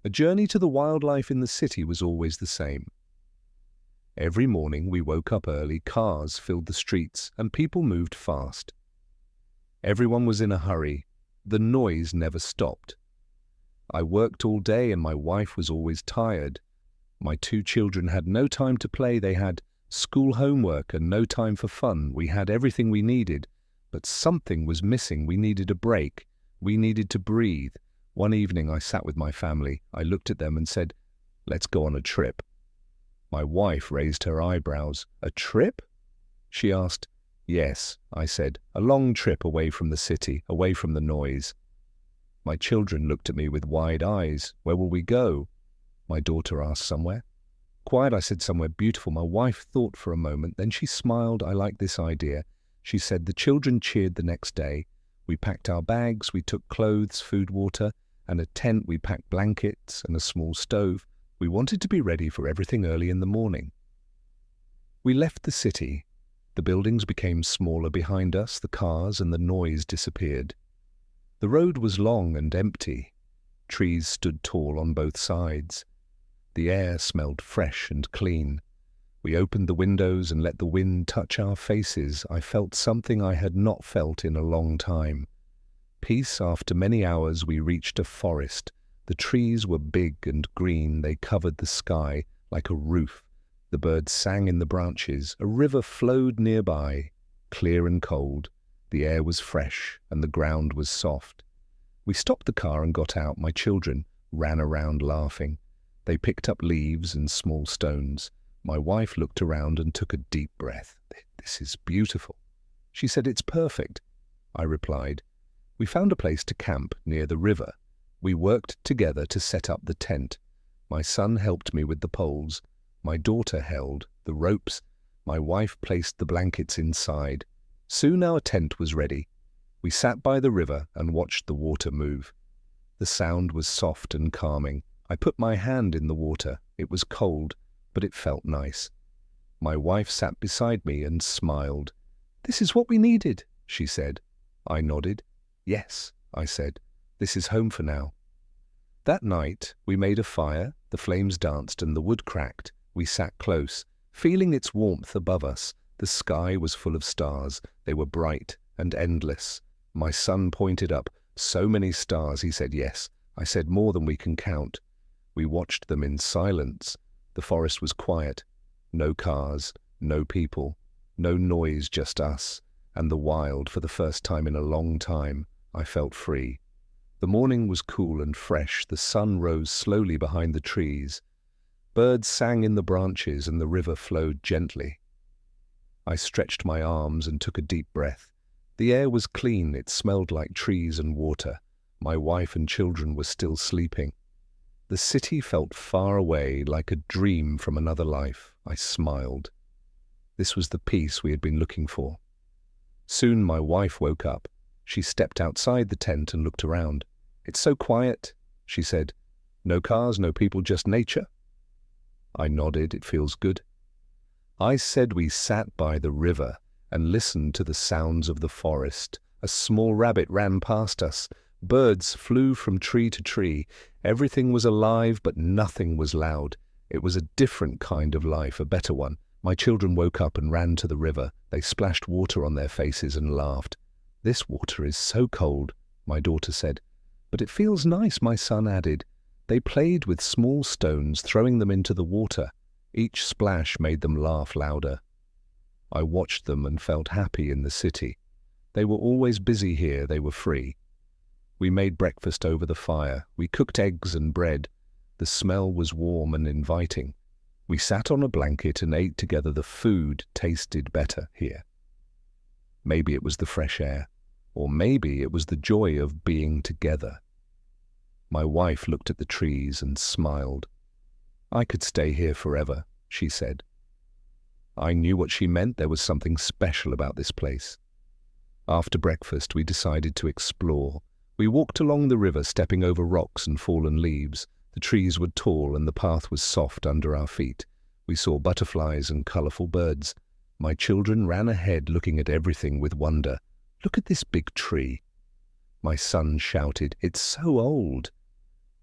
A journey to the wildlife in the city was always the same. Every morning we woke up early, cars filled the streets, and people moved fast. Everyone was in a hurry. The noise never stopped. I worked all day and my wife was always tired. My 2 children had no time to play. They had school homework and no time for fun. We had everything we needed, but something was missing. We needed a break. We needed to breathe. One evening I sat with my family. I looked at them and said, "Let's go on a trip." My wife raised her eyebrows. "A trip?" She asked. "Yes," I said, "a long trip away from the city, away from the noise." My children looked at me with wide eyes. "Where will we go?" My daughter asked. "Somewhere." "Quiet," I said, "somewhere beautiful." My wife thought for a moment, then she smiled. "I like this idea." She said. The children cheered the next day. We packed our bags, we took clothes, food, water, and a tent. We packed blankets and a small stove. We wanted to be ready for everything early in the morning. We left the city. The buildings became smaller behind us, the cars and the noise disappeared. The road was long and empty. Trees stood tall on both sides. The air smelled fresh and clean. We opened the windows and let the wind touch our faces. I felt something I had not felt in a long time. Peace. After many hours we reached a forest. The trees were big and green. They covered the sky like a roof. The birds sang in the branches. A river flowed nearby, clear and cold. The air was fresh and the ground was soft. We stopped the car and got out. My children ran around laughing. They picked up leaves and small stones. My wife looked around and took a deep breath. "This is beautiful." She said, "It's perfect." I replied. We found a place to camp near the river. We worked together to set up the tent. My son helped me with the poles. My daughter held the ropes. My wife placed the blankets inside. Soon our tent was ready. We sat by the river and watched the water move. The sound was soft and calming. I put my hand in the water. It was cold, but it felt nice. My wife sat beside me and smiled. "This is what we needed," she said. I nodded. "Yes," I said. "This is home for now." That night, we made a fire. The flames danced and the wood cracked. We sat close, feeling its warmth above us. The sky was full of stars. They were bright and endless. My son pointed up. "So many stars," he said. "Yes," I said, "more than we can count." We watched them in silence. The forest was quiet. No cars, no people, no noise, just us and the wild. For the first time in a long time, I felt free. The morning was cool and fresh. The sun rose slowly behind the trees. Birds sang in the branches and the river flowed gently. I stretched my arms and took a deep breath. The air was clean. It smelled like trees and water. My wife and children were still sleeping. The city felt far away, like a dream from another life. I smiled. This was the peace we had been looking for. Soon my wife woke up. She stepped outside the tent and looked around. "It's so quiet," she said. "No cars, no people, just nature." I nodded. "It feels good." I said we sat by the river and listened to the sounds of the forest. A small rabbit ran past us. Birds flew from tree to tree. Everything was alive, but nothing was loud. It was a different kind of life, a better one. My children woke up and ran to the river. They splashed water on their faces and laughed. "This water is so cold," my daughter said. "But it feels nice," my son added. They played with small stones, throwing them into the water. Each splash made them laugh louder. I watched them and felt happy in the city. They were always busy here. They were free. We made breakfast over the fire. We cooked eggs and bread. The smell was warm and inviting. We sat on a blanket and ate together. The food tasted better here. Maybe it was the fresh air, or maybe it was the joy of being together. My wife looked at the trees and smiled. "I could stay here forever," she said. I knew what she meant. There was something special about this place. After breakfast, we decided to explore. We walked along the river, stepping over rocks and fallen leaves. The trees were tall and the path was soft under our feet. We saw butterflies and colorful birds. My children ran ahead, looking at everything with wonder. "Look at this big tree." My son shouted, "It's so old."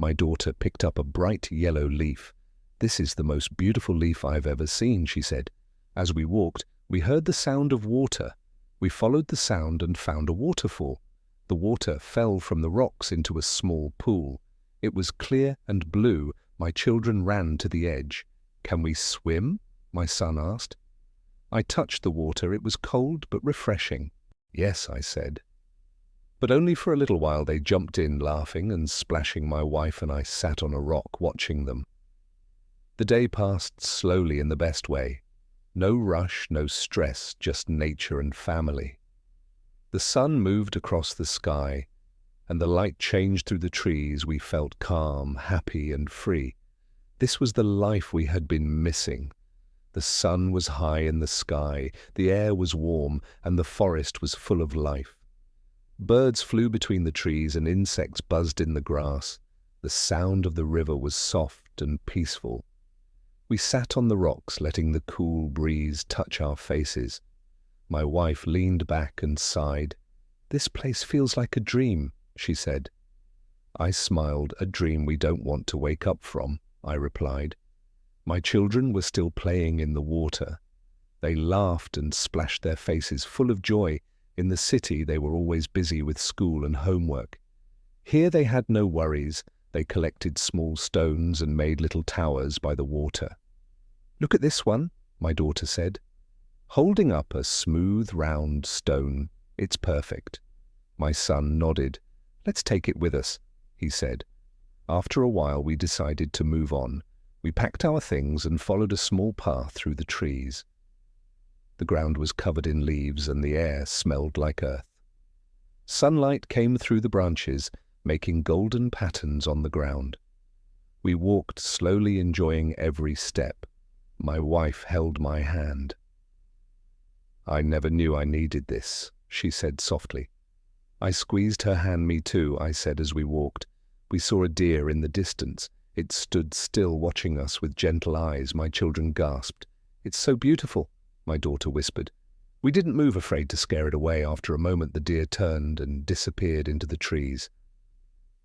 My daughter picked up a bright yellow leaf. "This is the most beautiful leaf I've ever seen," she said. As we walked, we heard the sound of water. We followed the sound and found a waterfall. The water fell from the rocks into a small pool. It was clear and blue. My children ran to the edge. "Can we swim?" my son asked. I touched the water. It was cold but refreshing. "Yes," I said. But only for a little while. They jumped in, laughing and splashing. My wife and I sat on a rock watching them. The day passed slowly in the best way. No rush, no stress, just nature and family. The sun moved across the sky, and the light changed through the trees. We felt calm, happy, and free. This was the life we had been missing. The sun was high in the sky, the air was warm, and the forest was full of life. Birds flew between the trees and insects buzzed in the grass. The sound of the river was soft and peaceful. We sat on the rocks, letting the cool breeze touch our faces. My wife leaned back and sighed. "This place feels like a dream," she said. I smiled. "A dream we don't want to wake up from," I replied. My children were still playing in the water. They laughed and splashed their faces full of joy. In the city, they were always busy with school and homework. Here they had no worries. They collected small stones and made little towers by the water. "Look at this one," my daughter said, holding up a smooth, round stone. "It's perfect." My son nodded. "Let's take it with us," he said. After a while, we decided to move on. We packed our things and followed a small path through the trees. The ground was covered in leaves and the air smelled like earth. Sunlight came through the branches, making golden patterns on the ground. We walked slowly, enjoying every step. My wife held my hand. "I never knew I needed this," she said softly. I squeezed her hand. "Me too," I said as we walked. We saw a deer in the distance. It stood still, watching us with gentle eyes. My children gasped. "It's so beautiful," my daughter whispered. We didn't move, afraid to scare it away. After a moment, the deer turned and disappeared into the trees.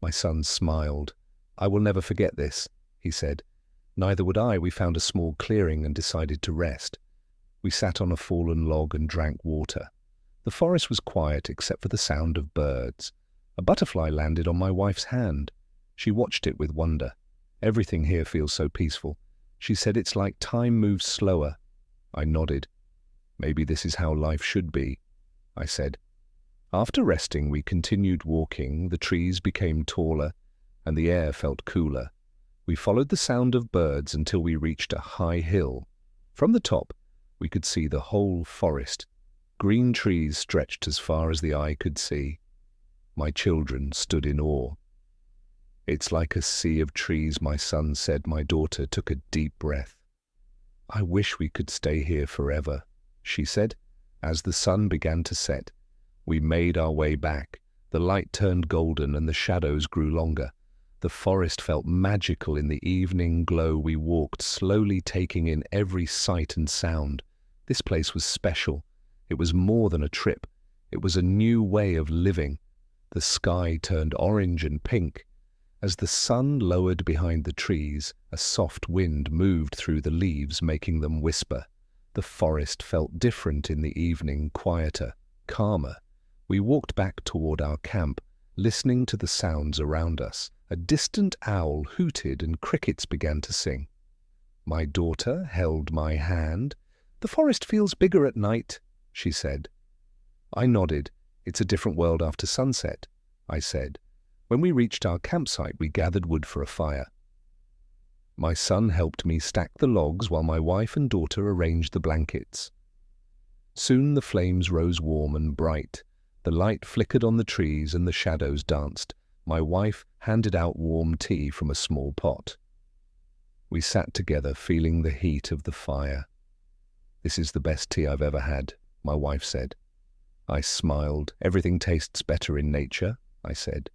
My son smiled. "I will never forget this," he said. Neither would I. We found a small clearing and decided to rest. We sat on a fallen log and drank water. The forest was quiet except for the sound of birds. A butterfly landed on my wife's hand. She watched it with wonder. "Everything here feels so peaceful," she said. "It's like time moves slower." I nodded. "Maybe this is how life should be," I said. After resting, we continued walking. The trees became taller and the air felt cooler. We followed the sound of birds until we reached a high hill. From the top, we could see the whole forest. Green trees stretched as far as the eye could see. My children stood in awe. "It's like a sea of trees," my son said. My daughter took a deep breath. "I wish we could stay here forever," she said. As the sun began to set, we made our way back. The light turned golden and the shadows grew longer. The forest felt magical in the evening glow. We walked slowly, taking in every sight and sound. This place was special. It was more than a trip. It was a new way of living. The sky turned orange and pink. As the sun lowered behind the trees, a soft wind moved through the leaves, making them whisper. The forest felt different in the evening, quieter, calmer. We walked back toward our camp, listening to the sounds around us. A distant owl hooted and crickets began to sing. My daughter held my hand. "The forest feels bigger at night," she said. I nodded. "It's a different world after sunset," I said. When we reached our campsite, we gathered wood for a fire. My son helped me stack the logs while my wife and daughter arranged the blankets. Soon the flames rose warm and bright. The light flickered on the trees and the shadows danced. My wife handed out warm tea from a small pot. We sat together, feeling the heat of the fire. "This is the best tea I've ever had," my wife said. I smiled. "Everything tastes better in nature," I said.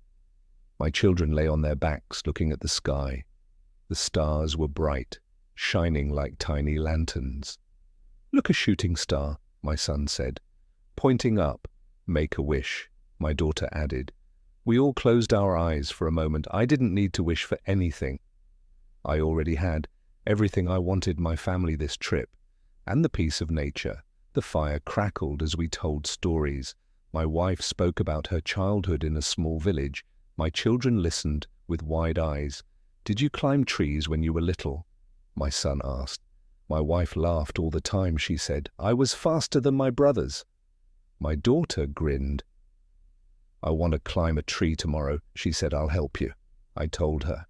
My children lay on their backs, looking at the sky. The stars were bright, shining like tiny lanterns. "Look, a shooting star," my son said. Pointing up. "Make a wish," my daughter added. We all closed our eyes for a moment. I didn't need to wish for anything. I already had everything I wanted: my family, this trip, and the peace of nature. The fire crackled as we told stories. My wife spoke about her childhood in a small village. My children listened with wide eyes. "Did you climb trees when you were little?" my son asked. My wife laughed all the time. She said, "I was faster than my brothers." My daughter grinned. "I want to climb a tree tomorrow," she said. "I'll help you," I told her.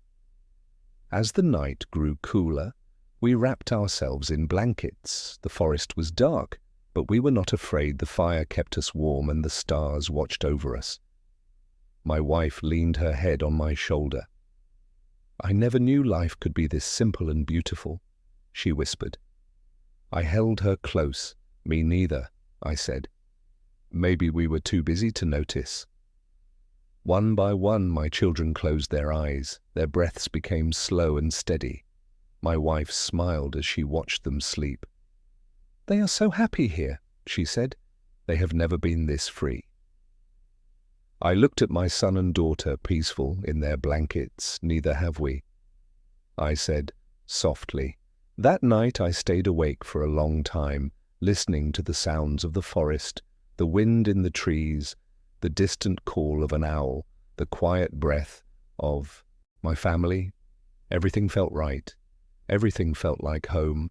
As the night grew cooler, we wrapped ourselves in blankets. The forest was dark, but we were not afraid. The fire kept us warm and the stars watched over us. My wife leaned her head on my shoulder. "I never knew life could be this simple and beautiful," she whispered. I held her close. "Me neither," I said. "Maybe we were too busy to notice." One by one, my children closed their eyes. Their breaths became slow and steady. My wife smiled as she watched them sleep. "They are so happy here," she said. "They have never been this free." I looked at my son and daughter, peaceful in their blankets. "Neither have we," I said softly. That night I stayed awake for a long time, listening to the sounds of the forest, the wind in the trees, the distant call of an owl, the quiet breath of my family. Everything felt right. Everything felt like home.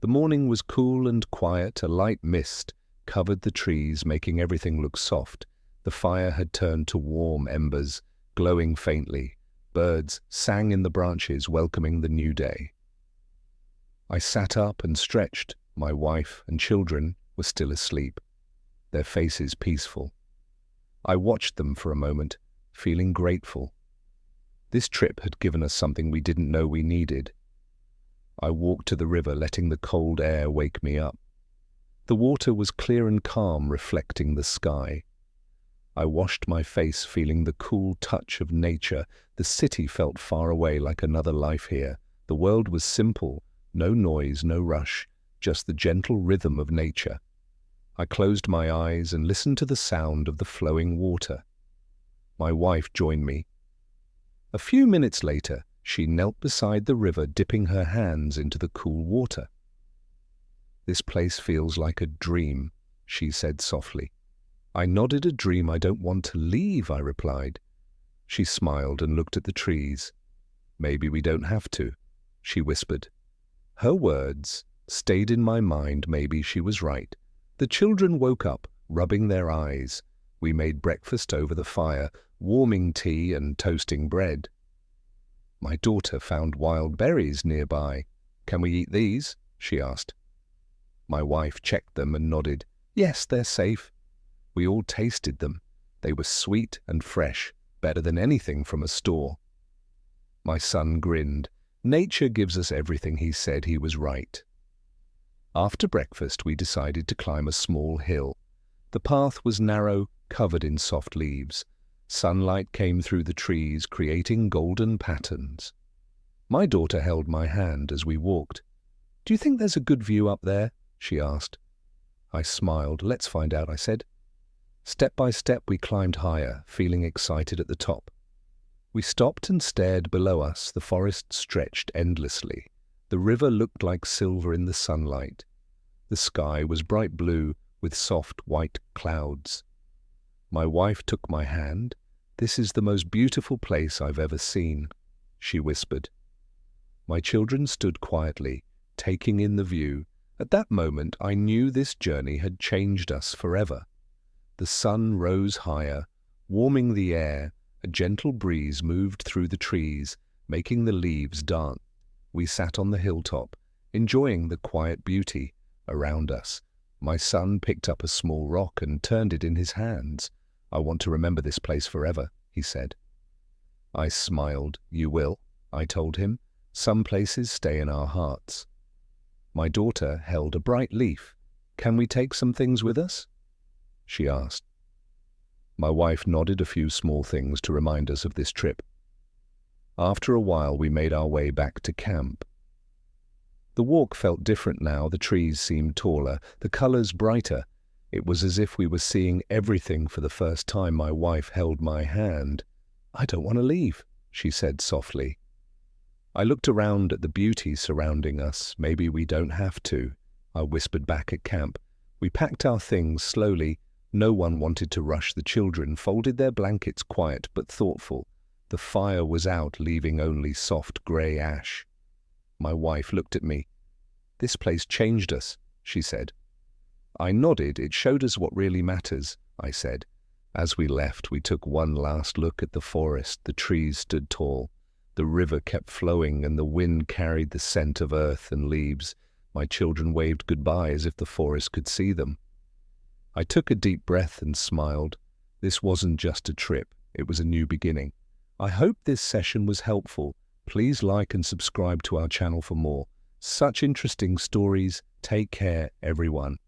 The morning was cool and quiet. A light mist covered the trees, making everything look soft. The fire had turned to warm embers, glowing faintly. Birds sang in the branches, welcoming the new day. I sat up and stretched. My wife and children were still asleep, their faces peaceful. I watched them for a moment, feeling grateful. This trip had given us something we didn't know we needed. I walked to the river, letting the cold air wake me up. The water was clear and calm, reflecting the sky. I washed my face, feeling the cool touch of nature. The city felt far away, like another life here. The world was simple, no noise, no rush, just the gentle rhythm of nature. I closed my eyes and listened to the sound of the flowing water. My wife joined me. A few minutes later, she knelt beside the river, dipping her hands into the cool water. "This place feels like a dream," she said softly. I nodded. "A dream I don't want to leave," I replied. She smiled and looked at the trees. "Maybe we don't have to," she whispered. Her words stayed in my mind. Maybe she was right. The children woke up, rubbing their eyes. We made breakfast over the fire, warming tea and toasting bread. My daughter found wild berries nearby. "Can we eat these?" she asked. My wife checked them and nodded. "Yes, they're safe." We all tasted them. They were sweet and fresh, better than anything from a store. My son grinned. "Nature gives us everything," he said. He was right. After breakfast, we decided to climb a small hill. The path was narrow, covered in soft leaves. Sunlight came through the trees, creating golden patterns. My daughter held my hand as we walked. "Do you think there's a good view up there?" she asked. I smiled. "Let's find out," I said. Step by step, we climbed higher, feeling excited at the top. We stopped and stared below us. The forest stretched endlessly. The river looked like silver in the sunlight. The sky was bright blue with soft white clouds. My wife took my hand. "This is the most beautiful place I've ever seen," she whispered. My children stood quietly, taking in the view. At that moment, I knew this journey had changed us forever. The sun rose higher, warming the air. A gentle breeze moved through the trees, making the leaves dance. We sat on the hilltop, enjoying the quiet beauty around us. My son picked up a small rock and turned it in his hands. "I want to remember this place forever," he said. I smiled. "You will," I told him. "Some places stay in our hearts." My daughter held a bright leaf. "Can we take some things with us?" she asked. My wife nodded. A few small things to remind us of this trip. After a while, we made our way back to camp. The walk felt different now. The trees seemed taller, the colors brighter. It was as if we were seeing everything for the first time. My wife held my hand. "I don't want to leave," she said softly. I looked around at the beauty surrounding us. "Maybe we don't have to," I whispered back at camp. We packed our things slowly. No one wanted to rush. The children folded their blankets, quiet but thoughtful. The fire was out, leaving only soft grey ash. My wife looked at me. "This place changed us," she said. I nodded. "It showed us what really matters," I said. As we left, we took one last look at the forest. The trees stood tall. The river kept flowing, and the wind carried the scent of earth and leaves. My children waved goodbye as if the forest could see them. I took a deep breath and smiled. This wasn't just a trip, it was a new beginning. I hope this session was helpful. Please like and subscribe to our channel for more such interesting stories. Take care, everyone.